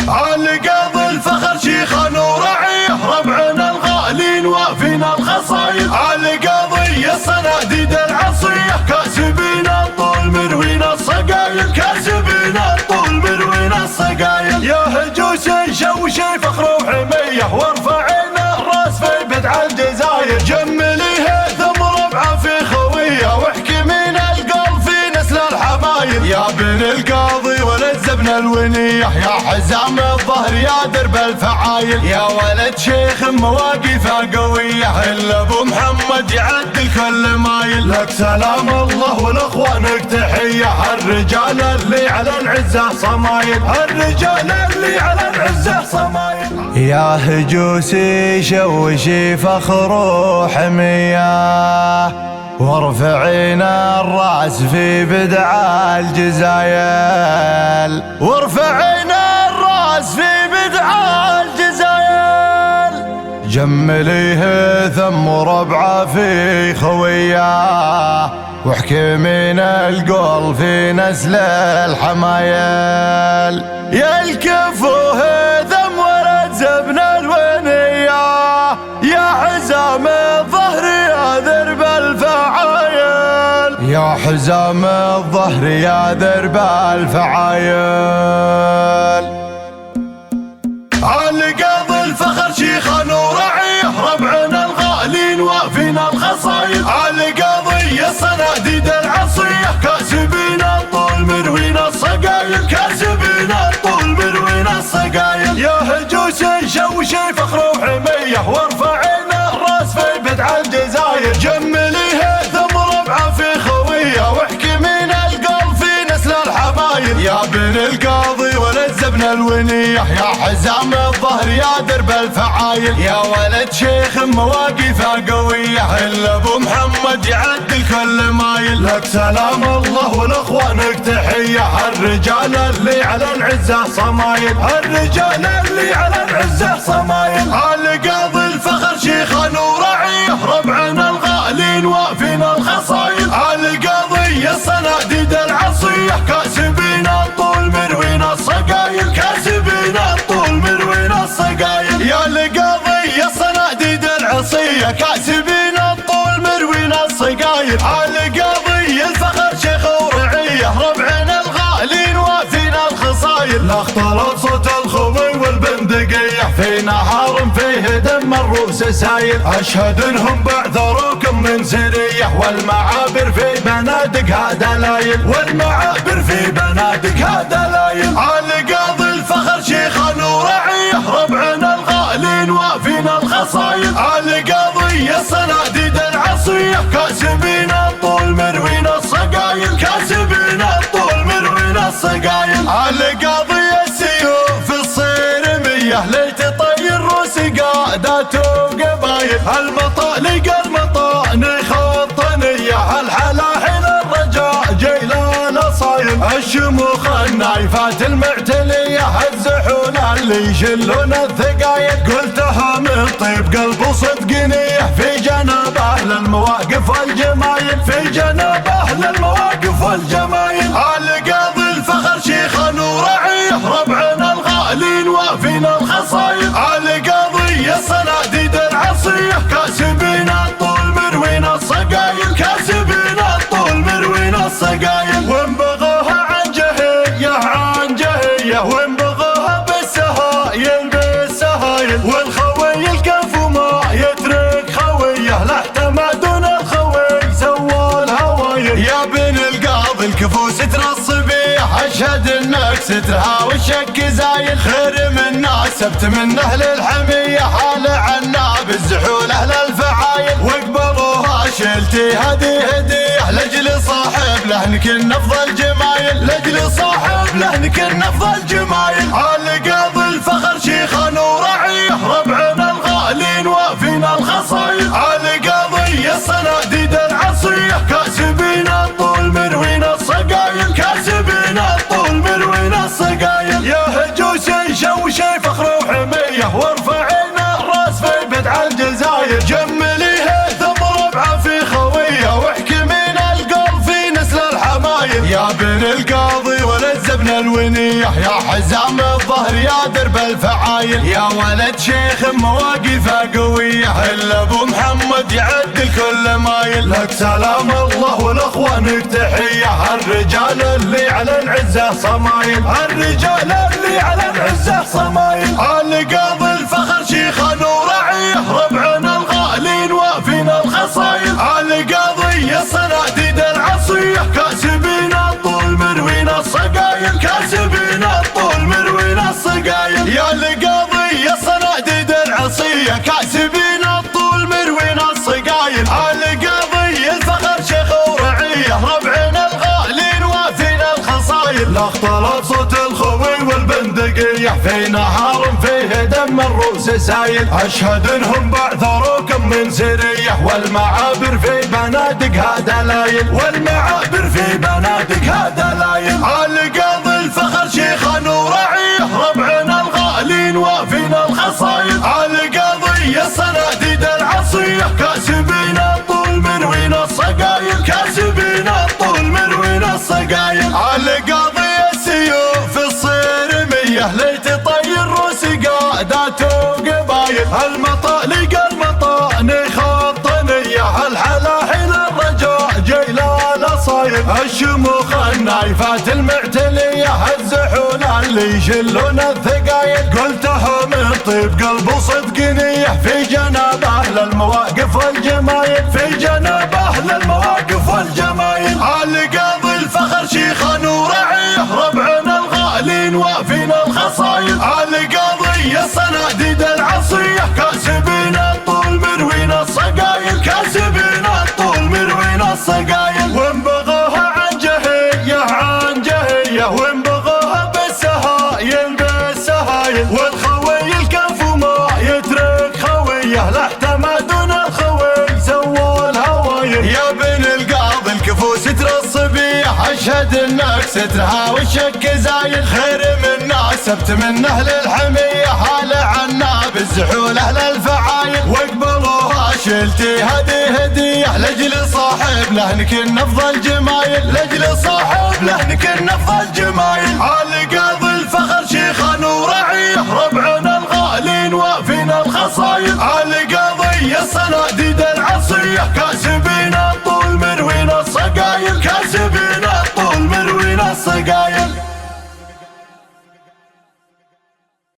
عالقاضي الفخر شيخان ورعيه، ربعنا الغالين وافينا الخصايل. عالقاضي الصناديد العصيه، كاسبين الطول مروينا الصقايل، كاسبين الطول مروينا الصقايل. يا هجوسي شوشي فخر وحميه، وارفعينا الراس في بدع الجزاير. جمليه ثم ربعه في خويه، واحكمين القلب في نسل الحمايل. يا بن القاضي ولزبن الونيه، يا حزام الظهر يا درب الفعايل. يا ولد شيخ مواقفه قويه، الا ابو محمد يعدل كل مايل. لك سلام الله ولاخوانك تحيه، الرجال اللي على العزه صمايل، الرجال اللي على العزه صمايل. يا هجوسي شوشي فخر وحميه، وارفعينا الراس في بدع الجزايل، وارفعينا الراس في بدع الجزايل. جمليه ثم ربعه في خويه، واحكمين القول في نسل الحمايل. يا الكفوه ذم ولد زبن الونيه، يا حزام الظهر يا درب الفعايل، يا حزام الظهر يا درب الفعايل. عالقاضي الفخر شيخان ورعيه، ربعنا الغالين وافينا الخصايل. عالقاضي الصناديد العصيه، كاسبين الطول مروينا الصقايل، كاسبين الطول مروينا الصقايل. يا هجوسي شوشي فخر وحميه، وارفعينا الراس في بدع الجزاير. جمليه ثم ربعه في خويه، واحكمين القلب في نسل الحمايل. يا بن القاضي ولزبن الونيه، يا حزام الظهر يا درب الفعايل. يا ولد شيخ مواقفه قويه، الا ابو محمد يعدل كل مايل. لك سلام الله ولاخوانك تحيه، الرجال اللي على العزه صمايل، الرجال اللي على العزه صمايل. عالقاضي الفخر شيخان ورعيه، ربعنا الغالين وافينا الخصايل. عالقاضي الصناديد العصيه، كاسبين الطول مروينا الصقايل، كاسبين الطول مروينا الصقايل. يا القاضي الصناديد العصيه، كاسبين الطول مروينا الصقايل. عالقاضي الفخر شيخ ورعيه، ربعنا الغالين وافينا الخصايل. لا اختلط صوت الخوي والبندقيه، في نهار فيه دم الروس سايل. اشهد انهم بعثروكم من سريه، والمعابر في بنادقها دلايل، والمعابر في بنادقها دلايل. عالقاضي الفخر شيخان ورعيه، ربعنا الغالين وافينا الخصايل. عالقاضي الصناديد العصيه، كاسبين الطول مروينا الصقايل، كاسبين الطول مروينا الصقايل. عالقاضي السيوف الصيرميه، ليت طير روس قادات وقبايل. المطالق المطاني خطنيه، الحلاحل الرجاء جيلان صايل. الشموخ النايفات المعتليه، الزحول اللي يشلون الثقايل. قلتها من طيب قلب وصدق نيه، في جناب اهل المواقف والجمايل، في جناب اهل المواقف والجمايل. عالقاضي الفخر شيخان ورعيه، ربعنا الغالين وافينا الخصايل. عالقاضي الصناديد العصيه، كاسبين الطول مروينا الصقايل، كاسبين الطول مروينا الصقايل. وان بغوها عن جهيه عن جهيه، وان بغوها بالسهايل بالسهايل. والخوي الكفو ما يترك خويه، لا احتمدون الخوي سوى الهوايل. يا بن القاضي الكفو ستر الصبيه، اشهد انك سترها والشك زايل. خير من ناس سبت من اهل الحميه، حال عنا بالزحول اهل الفعايل. واقبلوها شلتي هدي هديه، لاجل صاحب له نكن افضل جمايل، لاجل صاحب له نكن افضل جمايل. عالقاضي الفخر شيخان ورعيه، ربعنا الغالين وافينا الخصايل. عالقاضي الصناديد العصيه، كاسبين الطول مروينا الصقايل، كاسبين الطول مروينا الصقايل. يا هجوسي شوشي فخر وحميه، وارفعينا الراس في بدع الجزاير. جمليه ثم ربعه في خويه، واحكمين القلب في نسل الحمايل. يا بن القاضي ولزبن الونيه، يا عزام الظهر يا درب الفعايل، يا ولد شيخ مواقفه قوية، الا ابو محمد يعدل كل مايل. لك سلام الله والاخوانك تحية، الرجال اللي على العزة صمايل، الرجال اللي على العزة صمايل. القاضي الفخر شيخنا ورعيه، ربعنا الغالين وافينا الخصايل. القاضي يا صناديد العصية، كاسبين الطول مروينا الصقايل، كاسبين الطول مروينا الصقايل. يا القاضي يا صناديد العصية، كاسبين الطول مروينا الصقايل. القاضي الفخر شيخ ورعيه، ربعنا الغالين وافينا الخصايل. لاختلط صوت الخوي والبندقية، في نهار فيه دم الروس سايل. اشهد انهم بعثروكم من سرية، والمعابر في بنادقها دلايل، والمعابر في بنادقها دلايل. القاضي الفخر شيخنا ورعيه، ربعنا الغالين وافينا الخصايل. القاضي يا صناديد العصية، كاسبين الطول مروينا الصقايل، كاسبين الطول مروينا الصقايل. القاضي السيوف الصرمية، ليت طير روس قادات وقبايل. المطالق المطاني خطنية، الحلاحل الرجاء جيلان اصايل. الشموخ النايفات المعتلية، الزحول اللي يشلون الثقايل. قلتها من طيب قلب وصدق نية، في جنابه للمواقف والجمايل، في جنابه للمواقف والجمايل. القاضي الفخر شيخنا ورعيه، ربعنا الغالين وافينا الخصايل. القاضي يا صناديد العصية، كاسبين الطول مروينا الصقايل، كاسبين الطول مروينا الصقايل. وان بغوها عن جهية عن جهية، وان بغوها بالسهايل بالسهايل. والخوي الكف وما يترك خويه، لاحتمدون الخوي سووا الهوايل. يا بن القاضي الكفو ستر الصبية، اشهد انك سترها والشك زايل. خير منا سبت من اهل الحمية، هالة عنا بالزحول اهل الفعايل. واقبلوها شلتي هدية، لاجل صاحب له نكن افضل جمايل، لاجل صاحب له نكن افضل جمايل. القاضي الفخر شيخنا ورعيه، ربعنا الغالين وافينا الخصايل. القاضي يا صناديد العصية، كاسبين الطول مروينا الصقايل، كاسبين الطول مروينا الصقايل.